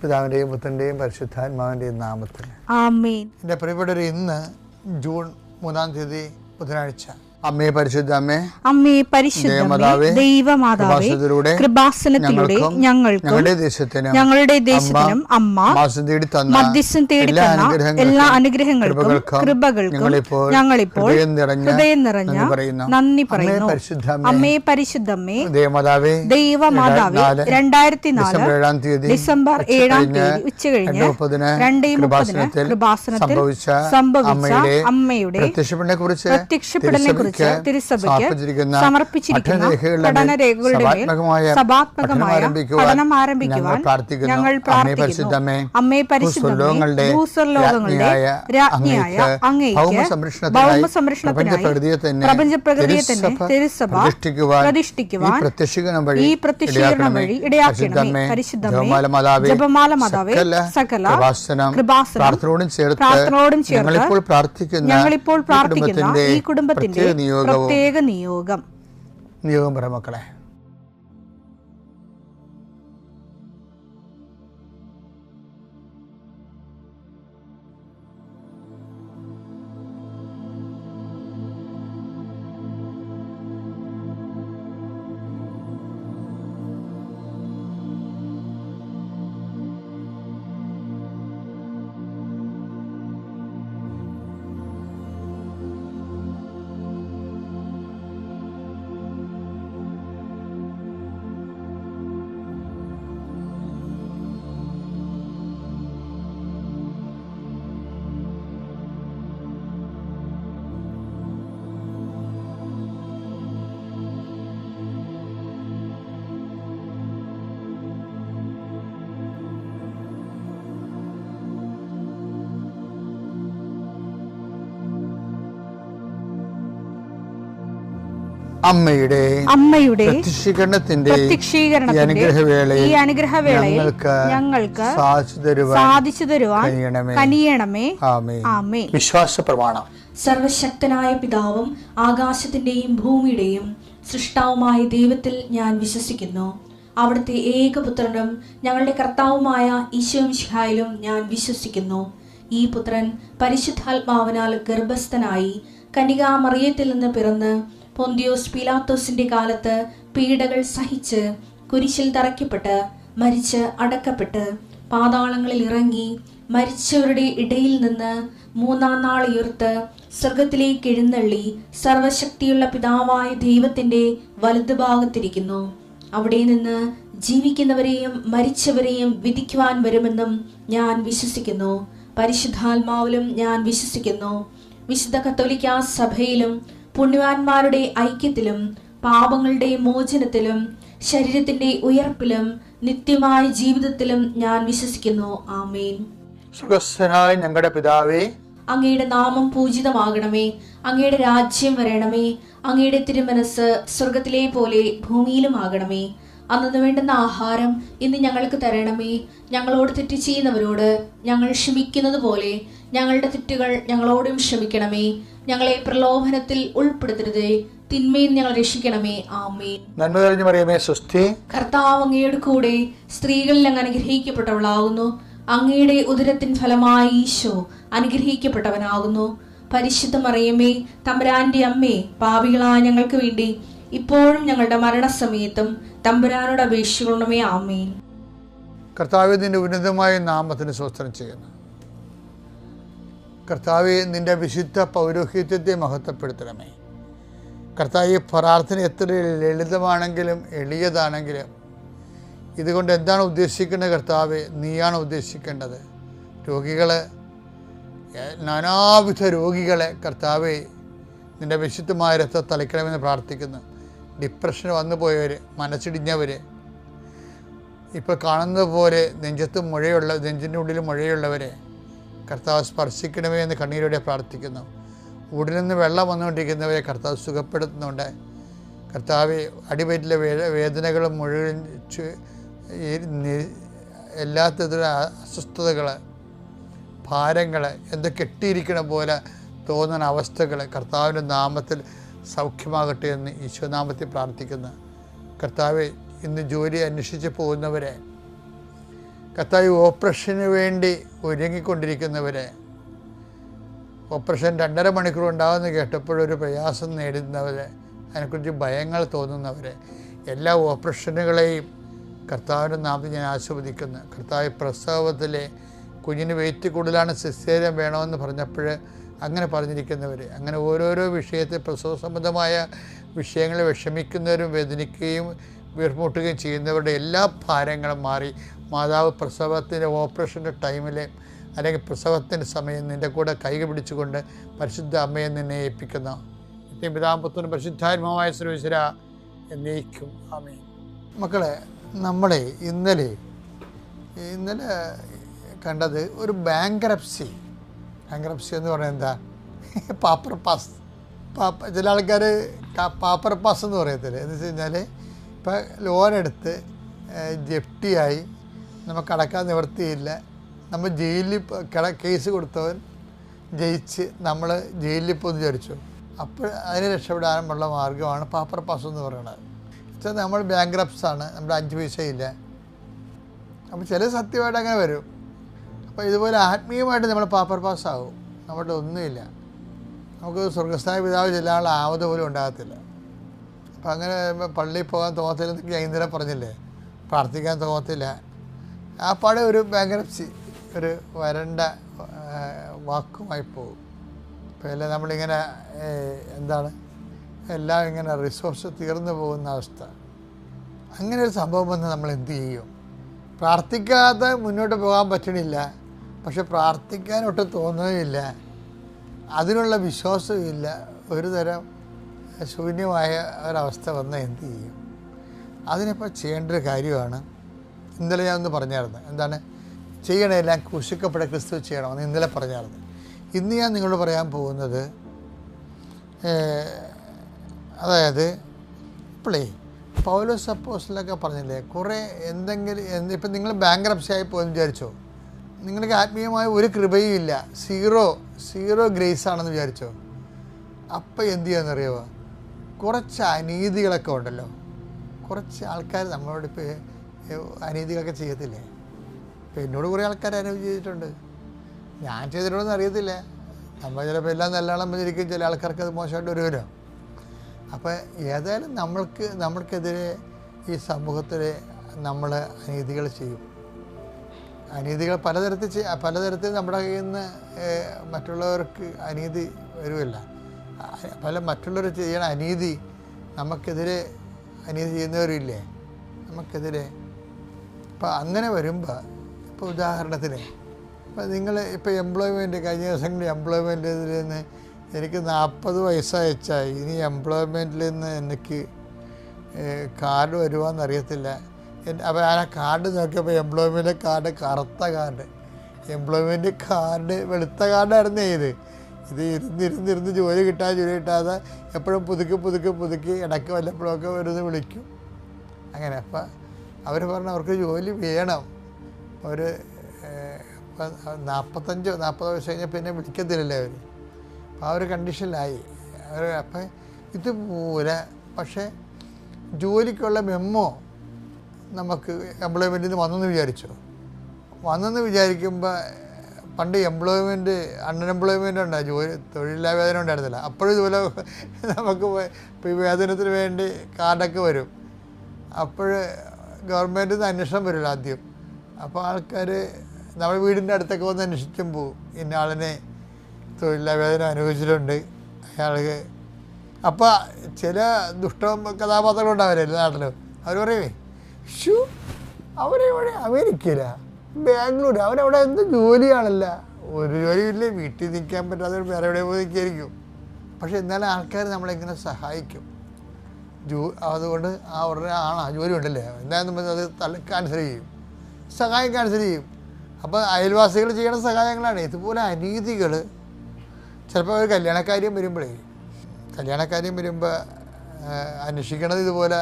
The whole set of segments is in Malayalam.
പിതാവിൻ്റെയും പുത്രൻ്റെയും പരിശുദ്ധാത്മാവിൻ്റെയും നാമത്തിൽ ആമേൻ. എൻ്റെ പ്രിയപ്പെട്ടവർ, ഇന്ന് ജൂൺ 3-ാം തീയതി ബുധനാഴ്ച. അമ്മേ പരിശുദ്ധ അമ്മേ, അമ്മേ പരിശുദ്ധ ദൈവമാതാവേ, കൃപാസനത്തിലൂടെ ഞങ്ങൾക്കും ഞങ്ങളുടെ ദേശത്തിനും അമ്മ മധ്യസ്ഥം തേടി തന്ന എല്ലാ അനുഗ്രഹങ്ങൾക്കും കൃപകൾക്കും ഞങ്ങളിപ്പോൾ ഹൃദയം നിറഞ്ഞ നന്ദി പറയുന്നു. അമ്മേ പരിശുദ്ധമ്മേ ദൈവമാതാവേ, 2004 ഡിസംബർ 7-ാം തീയതി ഉച്ചകഴിഞ്ഞ് 2:30 കൃപാസനത്തിൽ സംഭവിച്ച അമ്മയുടെ പ്രത്യക്ഷപ്പെടലിനെ കുറിച്ച് തിരുസഭയ്ക്ക് സമർപ്പിച്ചിരിക്കുന്ന പഠനരേഖകളുടെ മേൽ സഭാത്മകമായ പഠനം ആരംഭിക്കുവാൻ ഞങ്ങൾ പ്രാർത്ഥിക്കുന്നു. അമ്മേ പരിശുദ്ധമേ, ഭൂസ്വർലോകങ്ങളുടെ രാജ്ഞിയായ അങ്ങേയ്ക്ക് ഭൗമസംരക്ഷണത്തിനായി പ്രപഞ്ചപ്രകൃതിയെ തന്നെ തിരുസഭ പ്രതിഷ്ഠിക്കുവാൻ ഈ പ്രത്യക്ഷീകരണം വഴി ഇടയാക്കണമേ. പരിശുദ്ധമേ, ജപമാല മാതാവേ, സകല കൃപാസനം പ്രാർത്ഥനയോടും ചേർത്ത് ഞങ്ങളിപ്പോൾ പ്രാർത്ഥിക്കുന്ന ഈ കുടുംബത്തിന്റെ പ്രത്യേക നിയോഗം പറ മക്കളെ. അമ്മയുടെ പ്രത്യക്ഷീകരണത്തിന്റെ ഈ അനുഗ്രഹവേളയിൽ ഞങ്ങൾക്ക് സാധിച്ചു തരുവാൻ കനിയണമേ. ആമേൻ. വിശ്വാസ പ്രമാണം. സർവശക്തനായ പിതാവും ആകാശത്തിന്റെയും ഭൂമിയുടെയും സൃഷ്ടാവുമായ ദൈവത്തിൽ ഞാൻ വിശ്വസിക്കുന്നു. അവിടുത്തെ ഏകപുത്രനും ഞങ്ങളുടെ കർത്താവുമായ ഈശോ മിശിഹായിലും ഞാൻ വിശ്വസിക്കുന്നു. ഈ പുത്രൻ പരിശുദ്ധാത്മാവിനാൽ ഗർഭസ്ഥനായി കന്യകാമറിയത്തിൽ നിന്ന് പിറന്ന് പൊന്തിയോസ് പീലാത്തോസിന്റെ കാലത്ത് പീഡകൾ സഹിച്ച് കുരിശിൽ തറയ്ക്കപ്പെട്ട് മരിച്ച് അടക്കപ്പെട്ട് പാതാളങ്ങളിൽ ഇറങ്ങി മരിച്ചവരുടെ ഇടയിൽ നിന്ന് 3-ാം നാൾ ഉയർത്ത് സ്വർഗത്തിലേക്ക് എഴുന്നള്ളി സർവശക്തിയുള്ള പിതാവായ ദൈവത്തിന്റെ വലതുഭാഗത്തിരിക്കുന്നു. അവിടെ നിന്ന് ജീവിക്കുന്നവരെയും മരിച്ചവരെയും വിധിക്കുവാൻ വരുമെന്നും ഞാൻ വിശ്വസിക്കുന്നു. പരിശുദ്ധാത്മാവിലും ഞാൻ വിശ്വസിക്കുന്നു. വിശുദ്ധ കത്തോലിക്കാ സഭയിലും പുണ്യവാന്മാരുടെ ഐക്യത്തിലും പാപങ്ങളുടെ മോചനത്തിലും ശരീരത്തിന്റെ ഉയർപ്പിലും നിത്യമായ ജീവിതത്തിലും ഞാൻ വിശ്വസിക്കുന്നു. ആമേൻ. സുഖസ്ഥനായ ഞങ്ങളുടെ പിതാവേ, അങ്ങയുടെ നാമം പൂജിതമാകണമേ. അങ്ങയുടെ രാജ്യം വരണമേ. അങ്ങയുടെ തിരുമനസ് സ്വർഗത്തിലെ പോലെ ഭൂമിയിലും ആകണമേ. അന്നു വേണ്ടുന്ന ആഹാരം ഇന്ന് ഞങ്ങൾക്ക് തരണമേ. ഞങ്ങളോട് തെറ്റ് ചെയ്യുന്നവരോട് ഞങ്ങൾ ക്ഷമിക്കുന്നത് പോലെ ഞങ്ങളുടെ തെറ്റുകൾ ഞങ്ങളോടും ക്ഷമിക്കണമേ. ഞങ്ങളെ പ്രലോഭനത്തിൽ ഉൾപ്പെടുത്തരുതേ, തിന്മയിൽ ഞങ്ങൾ രക്ഷിക്കണമേ. ആമേൻ. നന്മ നിറഞ്ഞ മറിയമേ, സ്വസ്തി. കർത്താവ് അങ്ങയുടെ കൂടെ സ്ത്രീകളിൽ അങ്ങ് അനുഗ്രഹിക്കപ്പെട്ടവളാകുന്നു. അങ്ങയുടെ ഉദരത്തിൻ ഫലമായി ഈശോ അനുഗ്രഹിക്കപ്പെട്ടവനാകുന്നു. പരിശുദ്ധ മറിയമേ, തമ്പുരാന്റെ അമ്മേ, പാപികളായ ഞങ്ങൾക്ക് വേണ്ടി ഇപ്പോഴും ഞങ്ങളുടെ മരണസമയത്തും തമ്പുരാനോട് അപേക്ഷിക്കണമേ. ആമേൻ. കർത്താവേ, നിന്റെ ഉന്നതമായ നാമത്തിന് സ്തോത്രം ചെയ്യുന്നു. കർത്താവേ, നിന്റെ വിശുദ്ധ പൗരോഹിത്യത്തെ മഹത്വപ്പെടുത്തണമേ. കർത്താവേ, പ്രാർത്ഥന എത്ര ലളിതമാണെങ്കിലും എളിയതാണെങ്കിലും ഇതുകൊണ്ട് എന്താണ് ഉദ്ദേശിക്കേണ്ടത്? കർത്താവേ, നീയാണ് ഉദ്ദേശിക്കേണ്ടത്. നാനാവിധ രോഗികളെ കർത്താവേ നിന്റെ വിശുദ്ധമായ രക്തം തളിക്കണമെന്ന് പ്രാർത്ഥിക്കുന്നു. ഡിപ്രഷൻ വന്നു പോയവർ, മനസ്സിടിഞ്ഞവർ, ഇപ്പോൾ കാണുന്നത് പോലെ നെഞ്ചിൻ്റെ ഉള്ളിൽ മുഴയുള്ളവരെ കർത്താവ് സ്പർശിക്കണമേ എന്ന് കണ്ണീരോടെ പ്രാർത്ഥിക്കുന്നു. ഉടലിൽ നിന്ന് വെള്ളം വന്നുകൊണ്ടിരിക്കുന്നവരെ കർത്താവ് സുഖപ്പെടുത്തുന്നുണ്ട്. കർത്താവ് അടിവയറ്റിലെ വേദനകളും മുഴുവൻ എല്ലാത്തരം അസ്വസ്ഥതകൾ, ഭാരങ്ങൾ, എന്തോ കെട്ടിയിരിക്കണ പോലെ തോന്നുന്ന അവസ്ഥകൾ കർത്താവിൻ്റെ നാമത്തിൽ സൗഖ്യമാകട്ടെ എന്ന് ഈശോനാമത്തിൽ പ്രാർത്ഥിക്കുന്നു. കർത്താവെ, ഇന്ന് ജോലി അന്വേഷിച്ച് പോകുന്നവരെ കർത്താവ് ഓപ്പറേഷന് വേണ്ടി ഒരുങ്ങിക്കൊണ്ടിരിക്കുന്നവരെ, ഓപ്പറേഷൻ 2.5 മണിക്കൂർ ഉണ്ടാകുമെന്ന് കേട്ടപ്പോഴൊരു പ്രയാസം നേടുന്നവരെ, അതിനെക്കുറിച്ച് ഭയങ്ങൾ തോന്നുന്നവരെ, എല്ലാ ഓപ്പറേഷനുകളെയും കർത്താവിൻ്റെ നാമത്തിൽ ഞാൻ ആശീർവദിക്കുന്നു. കർത്താവ് പ്രസവത്തിലെ കുഞ്ഞിന് വെയിറ്റ് കൂടുതലാണ്, സിസേറിയൻ വേണമെന്ന് പറഞ്ഞപ്പോൾ അങ്ങനെ പറഞ്ഞിരിക്കുന്നവർ, അങ്ങനെ ഓരോരോ വിഷയത്തിൽ പ്രസവ സംബന്ധമായ വിഷയങ്ങളിൽ വിഷമിക്കുന്നവരും വേദനിക്കുകയും വീർമുട്ടുകയും ചെയ്യുന്നവരുടെ എല്ലാ ഭാരങ്ങളും മാറി മാതാവ് പ്രസവത്തിൻ്റെ ഓപ്പറേഷൻ്റെ ടൈമിൽ അല്ലെങ്കിൽ പ്രസവത്തിൻ്റെ സമയം നിൻ്റെ കൂടെ കൈകൾ പിടിച്ചുകൊണ്ട് പരിശുദ്ധ അമ്മയെ നിന്നെ ഏൽപ്പിക്കുന്ന പിതാപുത്രനും പരിശുദ്ധാത്മാവായ സർവീശ്വര എന്നേക്കും ആമേൻ. മക്കളെ, നമ്മളെ ഇന്നലെ കണ്ടത് ഒരു ബാങ്ക്രപ്സി എന്ന് പറയുന്നത് എന്താ? പാപ്പർ പാസ്. ചില ആൾക്കാർ പാപ്പർ പാസ് എന്ന് പറയത്തില്ല. എന്ന് വെച്ച് കഴിഞ്ഞാൽ ഇപ്പം ലോൺ എടുത്ത് ജപ്തിയായി, നമുക്ക് അടക്കാൻ നിവൃത്തിയില്ല, നമ്മൾ ജയിലിൽ കേസ് കൊടുത്തവൻ ജയിച്ച് നമ്മൾ ജയിലിൽ പോന്ന് വിചാരിച്ചു. അപ്പോൾ അതിനെ രക്ഷപ്പെടാനുള്ള മാർഗ്ഗമാണ് പാപ്പർ പാസ് എന്ന് പറയുന്നത്. വെച്ചാൽ നമ്മൾ ബാങ്ക്രപ്സാണ്, നമ്മുടെ 5 പൈസയില്ല. അപ്പോൾ ചില സത്യമായിട്ട് അങ്ങനെ വരും. അപ്പോൾ ഇതുപോലെ ആത്മീയമായിട്ട് നമ്മൾ പാപ്പർ പാസ്സാവും, നമ്മുടെ ഒന്നുമില്ല, നമുക്ക് സ്വർഗസ്ഥാന പിതാവ് ചെല്ലാനുള്ള ആവത് പോലും ഉണ്ടാകത്തില്ല. അപ്പം അങ്ങനെ പള്ളിയിൽ പോകാൻ തോന്നത്തില്ല എന്നൊക്കെ ഞാൻ ഇന്നലെ പറഞ്ഞില്ലേ, പ്രാർത്ഥിക്കാൻ തോന്നത്തില്ല. ആ പാടെ ഒരു ബാങ്ക്രപ്സി, ഒരു വരണ്ട വാക്കുമായി പോകും. ഇപ്പോൾ എല്ലാം നമ്മളിങ്ങനെ എല്ലാം ഇങ്ങനെ റിസോഴ്സ് തീർന്നു പോകുന്ന അവസ്ഥ. അങ്ങനെ ഒരു സംഭവം വന്ന് നമ്മൾ എന്ത് ചെയ്യും? പ്രാർത്ഥിക്കാതെ മുന്നോട്ട് പോകാൻ പറ്റണില്ല, പക്ഷെ പ്രാർത്ഥിക്കാനൊട്ട് തോന്നുകയില്ല, അതിനുള്ള വിശ്വാസമില്ല, ഒരു തരം ശൂന്യമായ ഒരവസ്ഥ വന്നാൽ എന്ത് ചെയ്യും? അതിനിപ്പോൾ ചെയ്യേണ്ട ഒരു കാര്യമാണ്. ഇന്നലെ ഞാനൊന്ന് പറഞ്ഞായിരുന്നു, എന്താണ് ചെയ്യണമെല്ലാം ക്രൂശിക്കപ്പെട്ട ക്രിസ്തു ചെയ്യണമെന്ന് ഇന്നലെ പറഞ്ഞായിരുന്നു. ഇന്ന് ഞാൻ നിങ്ങളോട് പറയാൻ പോകുന്നത്, അതായത് ഇപ്പോഴേ പൗലോസ് അപ്പോസ്തലനൊക്കെ പറഞ്ഞില്ലേ, കുറേ എന്തെങ്കിലും ഇപ്പം നിങ്ങൾ ബാങ്ക്രപ്സി ആയി പോയെന്ന് വിചാരിച്ചോ, നിങ്ങൾക്ക് ആത്മീയമായ ഒരു കൃപയും ഇല്ല, സീറോ ഗ്രേസ് ആണെന്ന് വിചാരിച്ചോ, അപ്പം എന്ത് ചെയ്യാമെന്നറിയുമോ? കുറച്ച് അനീതികളൊക്കെ ഉണ്ടല്ലോ, കുറച്ച് ആൾക്കാർ നമ്മളോട് ഇപ്പോൾ അനീതികളൊക്കെ ചെയ്യത്തില്ലേ? ഇപ്പം എന്നോട് കുറേ ആൾക്കാർ അനീതി ചെയ്തിട്ടുണ്ട്, ഞാൻ ചെയ്തിട്ടുണ്ടെന്ന് അറിയത്തില്ല. നമ്മൾ ചിലപ്പോൾ എല്ലാം നല്ലോണം പറഞ്ഞിരിക്കും, ചില ആൾക്കാർക്ക് അത് മോശമായിട്ട് വരുമല്ലോ. അപ്പോൾ ഏതായാലും നമ്മൾക്കെതിരെ ഈ സമൂഹത്തിൽ നമ്മൾ അനീതികൾ ചെയ്യും. അനീതികൾ പലതരത്തിൽ നമ്മുടെ കയ്യിൽ നിന്ന് മറ്റുള്ളവർക്ക് അനീതി വരുമല്ല, മറ്റുള്ളവർ ചെയ്യണ അനീതി നമുക്കെതിരെ അനീതി ചെയ്യുന്നവരില്ലേ നമുക്കെതിരെ. അപ്പോൾ അങ്ങനെ വരുമ്പോൾ, ഇപ്പോൾ ഉദാഹരണത്തിന് ഇപ്പോൾ എംപ്ലോയ്മെൻറ്റ് കഴിഞ്ഞ ദിവസങ്ങളിൽ എംപ്ലോയ്മെൻറ്റിൽ നിന്ന് എനിക്ക് 40 വയസ്സയച്ചായി, ഇനി എംപ്ലോയ്മെൻറ്റിൽ നിന്ന് എനിക്ക് കാർഡ് വരുവാന്നറിയത്തില്ല. അപ്പോൾ ആ കാർഡ് നോക്കിയപ്പോൾ എംപ്ലോയ്മെൻറ്റ് കാർഡ് കറുത്ത കാർഡ്, എംപ്ലോയ്മെൻറ്റ് കാർഡ് വെളുത്ത കാർഡായിരുന്നു. ഇത് ഇരുന്നിരുന്ന് ജോലി കിട്ടാതെ എപ്പോഴും പുതുക്കി ഇടയ്ക്ക് വല്ലപ്പോഴൊക്കെ വരുന്ന് വിളിക്കും. അങ്ങനെ അപ്പം അവർ പറഞ്ഞു അവർക്ക് ജോലി വേണം. ഒരു 40 വയസ്സ് കഴിഞ്ഞാൽ പിന്നെ വിളിക്കത്തില്ലല്ലേ അവർ. അപ്പോൾ ആ ഒരു കണ്ടീഷനിലായി അവർ. അപ്പം ഇതുപോലെ പക്ഷേ ജോലിക്കുള്ള മെമ്മോ നമുക്ക് എംപ്ലോയ്മെൻറ്റിൽ നിന്ന് വന്നെന്ന് വിചാരിക്കുമ്പോൾ പണ്ട് അൺഎംപ്ലോയ്മെൻ്റ് ഉണ്ടായി, തൊഴിലില്ലാവേദന ഉണ്ടായിരുന്നില്ല. അപ്പോഴും ഇതുപോലെ നമുക്ക് ഇപ്പോൾ വേതനത്തിന് വേണ്ടി കാർഡൊക്കെ വരും. അപ്പോൾ ഗവൺമെൻറ്റിൽ നിന്ന് അന്വേഷണം വരുമല്ലോ ആദ്യം. അപ്പോൾ ആൾക്കാർ നമ്മുടെ വീടിൻ്റെ അടുത്തൊക്കെ വന്ന് അന്വേഷിച്ചും പോവും, ഇന്ന ആളിനെ തൊഴിലില്ലാവേദന അനുഭവിച്ചിട്ടുണ്ട് അയാൾക്ക്. അപ്പോൾ ചില കഥാപാത്രങ്ങളുണ്ടാവില്ല എല്ലാ നാട്ടിലും. അവർ പറയുമേ, അവരെവിടെ അമേരിക്കയില, ബാംഗ്ലൂർ, അവരവിടെ എന്ത് ജോലിയാണല്ല, ഒരു ജോലിയില്ലേ, വീട്ടിൽ നിൽക്കാൻ പറ്റാതെ വേറെ എവിടെ പോയി നിൽക്കായിരിക്കും. പക്ഷെ എന്നാലും ആൾക്കാർ നമ്മളിങ്ങനെ സഹായിക്കും. അതുകൊണ്ട് അവരുടെ ജോലി ഉണ്ടല്ലേ, എന്താണെന്ന് അത് ക്യാൻസൽ ചെയ്യും, സഹായം ക്യാൻസൽ ചെയ്യും. അപ്പോൾ അയൽവാസികൾ ചെയ്യണ സഹായങ്ങളാണ്. ഇതുപോലെ അനീതികൾ ചിലപ്പോൾ ഒരു കല്യാണക്കാര്യം വരുമ്പോൾ അന്വേഷിക്കണത് ഇതുപോലെ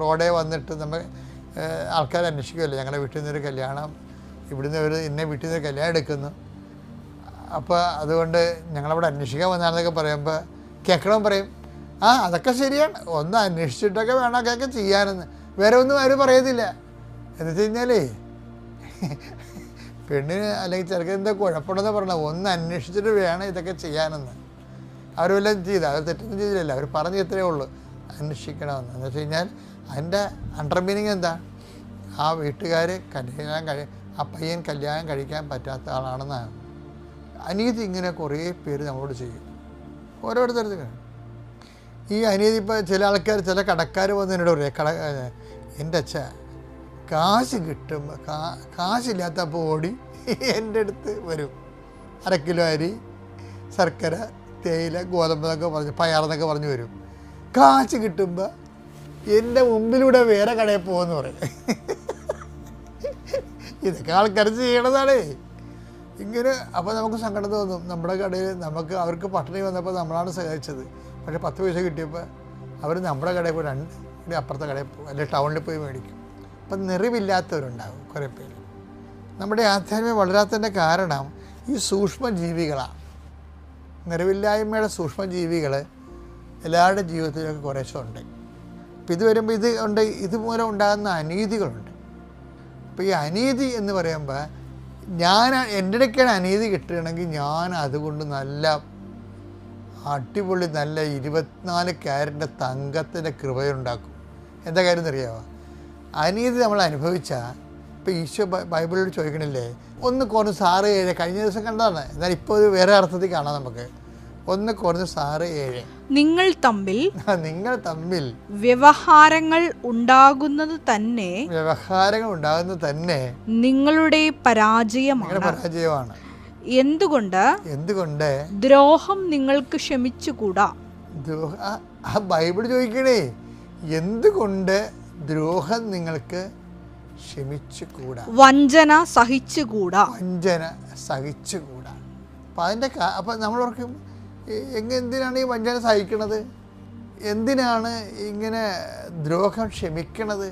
റോഡേ വന്നിട്ട് നമ്മൾ ആൾക്കാർ അന്വേഷിക്കുമല്ലോ, ഞങ്ങളുടെ വീട്ടിൽ നിന്നൊരു കല്യാണം, ഇവിടുന്ന് ഇന്ന വീട്ടിൽ നിന്ന് കല്യാണം എടുക്കുന്നു, അപ്പോൾ അതുകൊണ്ട് ഞങ്ങളവിടെ അന്വേഷിക്കാൻ വന്നാണെന്നൊക്കെ പറയുമ്പോൾ കേൾക്കണം പറയും, അതൊക്കെ ശരിയാണ്, ഒന്ന് അന്വേഷിച്ചിട്ടൊക്കെ വേണം അതൊക്കെ ചെയ്യാനെന്ന്. വേറെ ഒന്നും ആരും പറയത്തില്ല. എന്ന് വെച്ച് കഴിഞ്ഞാലേ പെണ്ണിന് അല്ലെങ്കിൽ ചെറുക്കൻ എന്താ കുഴപ്പമുണ്ടെന്ന് പറഞ്ഞാൽ ഒന്ന് അന്വേഷിച്ചിട്ട് വേണം ഇതൊക്കെ ചെയ്യാനെന്ന്. അവർ വല്ലതും ചെയ്ത, അവർ തെറ്റൊന്നും ചെയ്തില്ല, അവർ പറഞ്ഞു ഇത്രയേ ഉള്ളൂ, അന്വേഷിക്കണമെന്ന്. എന്ന് വെച്ച് കഴിഞ്ഞാൽ അതിൻ്റെ അണ്ടർ മീനിങ് എന്താ? ആ വീട്ടുകാർ ആ പയ്യൻ കല്യാണം കഴിക്കാൻ പറ്റാത്ത ആളാണെന്നാണ്. അനീതി ഇങ്ങനെ കുറേ പേര് നമ്മളോട് ചെയ്യും, ഓരോരുത്തരത്തിൽ. ഈ അനീതി ഇപ്പോൾ ചില ആൾക്കാർ, ചില കടക്കാർ വന്ന് എന്നോട് പറയും, എൻ്റെ അച്ഛ കാശ് കിട്ടുമ്പോൾ കാശില്ലാത്തപ്പോൾ ഓടി എൻ്റെ അടുത്ത് വരും, 1/2 കിലോ അരി, ശർക്കര, തേയില, ഗോതമ്പെന്നൊക്കെ പറഞ്ഞ്, പയറെന്നൊക്കെ പറഞ്ഞ് വരും. കാശ് കിട്ടുമ്പോൾ എൻ്റെ മുമ്പിലൂടെ വേറെ കടയിൽ പോകുമെന്ന് പറയും. ഇതൊക്കെ ആൾക്കാർ ചെയ്യണതാണ് ഇങ്ങനെ. അപ്പോൾ നമുക്ക് സങ്കടം തോന്നും. നമ്മുടെ കടയിൽ അവർക്ക് പട്ടിണി വന്നപ്പോൾ നമ്മളാണ് സഹായിച്ചത്. പക്ഷേ 10 പൈസ കിട്ടിയപ്പോൾ അവർ നമ്മുടെ കടയിൽ പോയി 2 അപ്പുറത്തെ കടയിൽ പോകും, അല്ലെങ്കിൽ ടൗണിൽ പോയി മേടിക്കും. അപ്പം നിറവില്ലാത്തവരുണ്ടാകും കുറേ പേര്. നമ്മുടെ ആധ്യാത്മികം വളരാത്തതിൻ്റെ കാരണം ഈ സൂക്ഷ്മജീവികളാണ്. നിറവില്ലായ്മയുടെ സൂക്ഷ്മജീവികൾ എല്ലാവരുടെ ജീവിതത്തിലൊക്കെ കുറേശ്ശെ ഉണ്ട്. അപ്പോൾ ഇത് വരുമ്പോൾ ഇതുമൂലം ഉണ്ടാകുന്ന അനീതികളുണ്ട്. അപ്പോൾ ഈ അനീതി എന്ന് പറയുമ്പോൾ എൻ്റെ ഇടയ്ക്കാണ് അനീതി കിട്ടുകയാണെങ്കിൽ ഞാൻ അതുകൊണ്ട് നല്ല അടിപൊളി നല്ല 24 ക്യാരറ്റിൻ്റെ തങ്കത്തിൻ്റെ കൃപയുണ്ടാക്കും. എന്താ കാര്യം എന്നറിയാമോ? അനീതി നമ്മൾ അനുഭവിച്ചാൽ, ഇപ്പോൾ ഈശോ ബൈബിളിൽ ചോദിക്കണില്ലേ, 1 കോറിന്ത്യർ 6:7 കഴിഞ്ഞ ദിവസം കണ്ടതാണ്, എന്നാൽ ഇപ്പോൾ ഒരു വേറെ അർത്ഥത്തിൽ കാണാം നമുക്ക്. 1 കോറിന്ത്യർ 6:7 നിങ്ങൾ തമ്മിൽ വ്യവഹാരങ്ങൾ ഉണ്ടാകുന്നത് തന്നെ നിങ്ങളുടെ പരാജയമാണ്. എന്തുകൊണ്ട് ദ്രോഹം നിങ്ങൾക്ക് ക്ഷമിച്ചുകൂടാ? ബൈബിൾ ചോദിക്കണേ, എന്തുകൊണ്ട് ദ്രോഹം നിങ്ങൾക്ക് ക്ഷമിച്ചുകൂടാ? വഞ്ചന സഹിച്ചുകൂടാ. അപ്പം അപ്പം നമ്മളോർക്കും, എന്തിനാണ് ഈ വഞ്ചന സഹിക്കണത്? എന്തിനാണ് ഇങ്ങനെ ദ്രോഹം ക്ഷമിക്കണത്?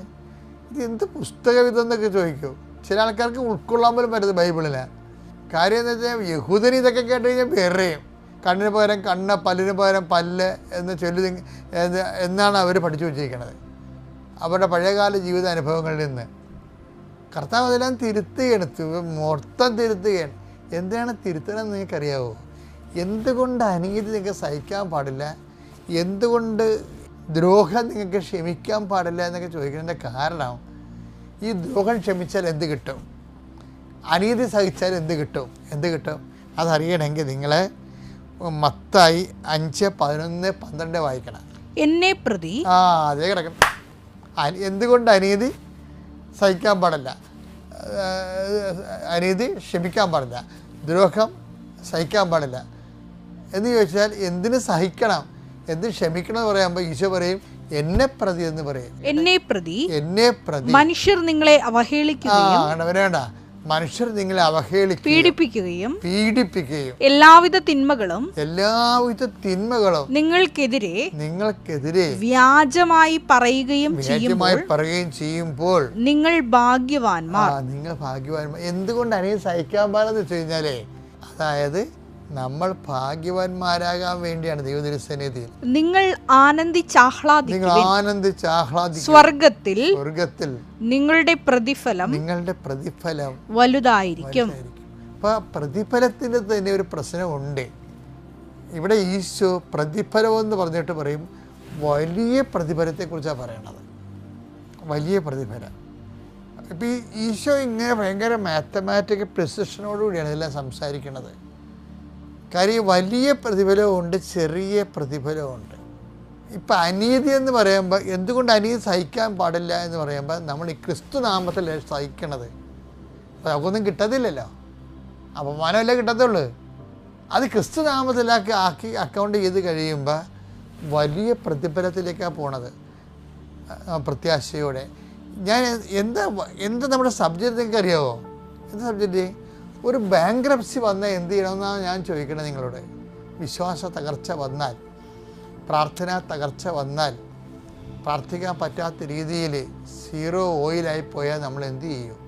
ഇത് എന്ത് പുസ്തകവിധെന്നൊക്കെ ചോദിക്കും. ചില ആൾക്കാർക്ക് ഉൾക്കൊള്ളാൻ പോലും പറ്റുന്നത് ബൈബിളിലാണ്. കാര്യം എന്ന് വെച്ചാൽ യഹൂദന് ഇതൊക്കെ കേട്ട് കഴിഞ്ഞാൽ വേറെയും കണ്ണിന് പകരം കണ്ണ്, പല്ലിന് പകരം പല്ല് എന്ന് ചൊല്ലി എന്നാണ് അവർ പഠിച്ചു വച്ചിരിക്കുന്നത് അവരുടെ പഴയകാല ജീവിത അനുഭവങ്ങളിൽ നിന്ന്. കർത്താവ് അതെല്ലാം തിരുത്തുകയാണ്, മൊത്തം തിരുത്തുകയാണ്. എന്തിനാണ് തിരുത്തണമെന്ന് നിങ്ങൾക്കറിയാവോ? എന്തുകൊണ്ട് അനീതി നിങ്ങൾക്ക് സഹിക്കാൻ പാടില്ല, എന്തുകൊണ്ട് ദ്രോഹം നിങ്ങൾക്ക് ക്ഷമിക്കാൻ പാടില്ല എന്നൊക്കെ ചോദിക്കുന്നതിൻ്റെ കാരണം, ഈ ദ്രോഹം ക്ഷമിച്ചാൽ എന്ത് കിട്ടും, അനീതി സഹിച്ചാൽ എന്ത് കിട്ടും അതറിയണമെങ്കിൽ നിങ്ങൾ മത്തായി 5:11-12 വായിക്കണം. എന്നെ പ്രതി അതേ കിടക്കണം. എന്തുകൊണ്ട് അനീതി സഹിക്കാൻ പാടില്ല, അനീതി ക്ഷമിക്കാൻ പാടില്ല, ദ്രോഹം സഹിക്കാൻ പാടില്ല എന്ന് ചോദിച്ചാൽ എന്തിന് സഹിക്കണം, എന്തിന് ക്ഷമിക്കണം എന്ന് പറയുമ്പോൾ ഈശോ പറയും എന്നെ പ്രതി എന്ന് പറയും. എന്നെ പ്രതി മനുഷ്യർ നിങ്ങളെ അവഹേളിക്കുകയും വേണ്ട, മനുഷ്യർ നിങ്ങളെ പീഡിപ്പിക്കുകയും എല്ലാവിധ തിന്മകളും നിങ്ങൾക്കെതിരെ വ്യാജമായി പറയുകയും ചെയ്യുമ്പോൾ നിങ്ങൾ ഭാഗ്യവാന്മാർ. എന്തുകൊണ്ട് അനീതി സഹിക്കാൻ പാടെന്ന് വെച്ച് കഴിഞ്ഞാലേ, അതായത് നമ്മൾ ഭാഗ്യവാന്മാരാകാൻ വേണ്ടിയാണ് ദൈവതിരുസന്നിധിയിൽ നിങ്ങൾ ആനന്ദിച്ചാഹ്ലാദിക്കുവിൻ. സ്വർഗത്തിൽ നിങ്ങളുടെ പ്രതിഫലം വലുതായിരിക്കും. അപ്പോൾ പ്രതിഫലത്തിന് തന്നെ ഒരു പ്രശ്നമുണ്ട്. ഇവിടെ ഈശോ പ്രതിഫലം എന്ന് പറഞ്ഞിട്ട് പറയും വലിയ പ്രതിഫലത്തെക്കുറിച്ചാണ് പറയണത്, വലിയ പ്രതിഫലം. ഇപ്പം ഈ ഈശോ ഇങ്ങനെ ഭയങ്കര മാത്തമാറ്റിക്കൽ പ്രിസിഷനോടുകൂടിയാണ് ഇതെല്ലാം സംസാരിക്കുന്നത്. കാര്യം വലിയ പ്രതിഫലമുണ്ട്, ചെറിയ പ്രതിഫലമുണ്ട്. ഇപ്പം അനീതി എന്ന് പറയുമ്പോൾ, എന്തുകൊണ്ട് അനീതി സഹിക്കാൻ പാടില്ല എന്ന് പറയുമ്പോൾ, നമ്മൾ ഈ ക്രിസ്തു നാമത്തിൽ സഹിക്കണത്. അപ്പോൾ നമുക്കൊന്നും കിട്ടത്തില്ലല്ലോ, അപമാനമല്ലേ കിട്ടത്തുള്ളൂ. അത് ക്രിസ്തു നാമത്തിലാക്കി അക്കൗണ്ട് ചെയ്ത് കഴിയുമ്പോൾ വലിയ പ്രതിഫലത്തിലേക്കാണ് പോണത് പ്രത്യാശയോടെ. ഞാൻ എന്താ നമ്മുടെ സബ്ജക്റ്റ് നിങ്ങൾക്ക് അറിയാമോ? എന്താ സബ്ജക്റ്റ്? ഒരു ബാങ്ക്രപ്സി വന്നാൽ എന്ത് ചെയ്യണമെന്നാണ് ഞാൻ ചോദിക്കണത് നിങ്ങളോട്. വിശ്വാസ തകർച്ച വന്നാൽ, പ്രാർത്ഥനാ തകർച്ച വന്നാൽ, പ്രാർത്ഥിക്കാൻ പറ്റാത്ത രീതിയിൽ സീറോ ഓയിലായി പോയാൽ നമ്മൾ എന്ത് ചെയ്യും?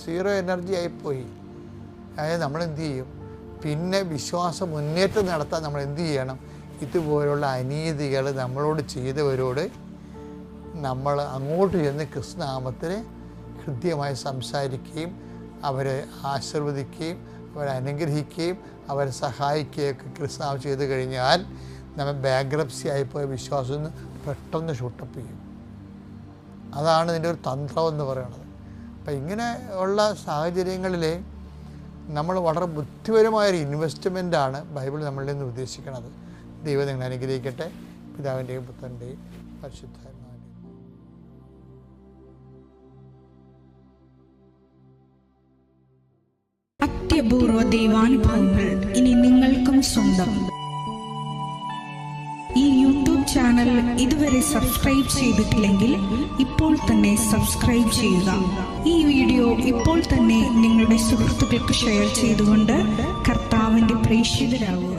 സീറോ എനർജി ആയിപ്പോയി. അതായത് നമ്മൾ എന്ത് ചെയ്യും? പിന്നെ വിശ്വാസ മുന്നേറ്റം നടത്താൻ നമ്മൾ എന്ത് ചെയ്യണം? ഇതുപോലുള്ള അനീതികൾ നമ്മളോട് ചെയ്തവരോട് നമ്മൾ അങ്ങോട്ട് ചെന്ന് ക്രിസ്തുനാമത്തിൽ ഹൃദ്യമായി സംസാരിക്കുകയും അവരെ ആശീർവദിക്കുകയും അവരെ അനുഗ്രഹിക്കുകയും അവരെ സഹായിക്കുകയൊക്കെ ക്രിസ്തു ചെയ്ത് കഴിഞ്ഞാൽ നമ്മൾ ബാങ്ക്രപ്സി ആയിപ്പോയ വിശ്വാസം പെട്ടെന്ന് ഷൂട്ടപ്പ് ചെയ്യും. അതാണ് ഇതിൻ്റെ ഒരു തന്ത്രം എന്ന് പറയുന്നത്. അപ്പം ഇങ്ങനെ ഉള്ള സാഹചര്യങ്ങളിൽ നമ്മൾ വളരെ ബുദ്ധിപരമായൊരു ഇൻവെസ്റ്റ്മെൻറ്റാണ് ബൈബിൾ നമ്മളിൽ നിന്ന് ഉദ്ദേശിക്കുന്നത്. ദൈവം നിങ്ങൾ അനുഗ്രഹിക്കട്ടെ. പിതാവിൻ്റെയും പുത്രൻ്റെയും പരിശുദ്ധാത്മാവിൻ്റെയും. അത്യപൂർവ ദൈവാനുഭവങ്ങൾ ഇനി നിങ്ങൾക്കും സ്വന്തം. ഈ യൂട്യൂബ് ചാനൽ ഇതുവരെ സബ്സ്ക്രൈബ് ചെയ്തിട്ടില്ലെങ്കിൽ ഇപ്പോൾ തന്നെ സബ്സ്ക്രൈബ് ചെയ്യുക. ഈ വീഡിയോ ഇപ്പോൾ തന്നെ നിങ്ങളുടെ സുഹൃത്തുക്കൾക്ക് ഷെയർ ചെയ്തുകൊണ്ട് കർത്താവിൻ്റെ പ്രേക്ഷിതരാകുക.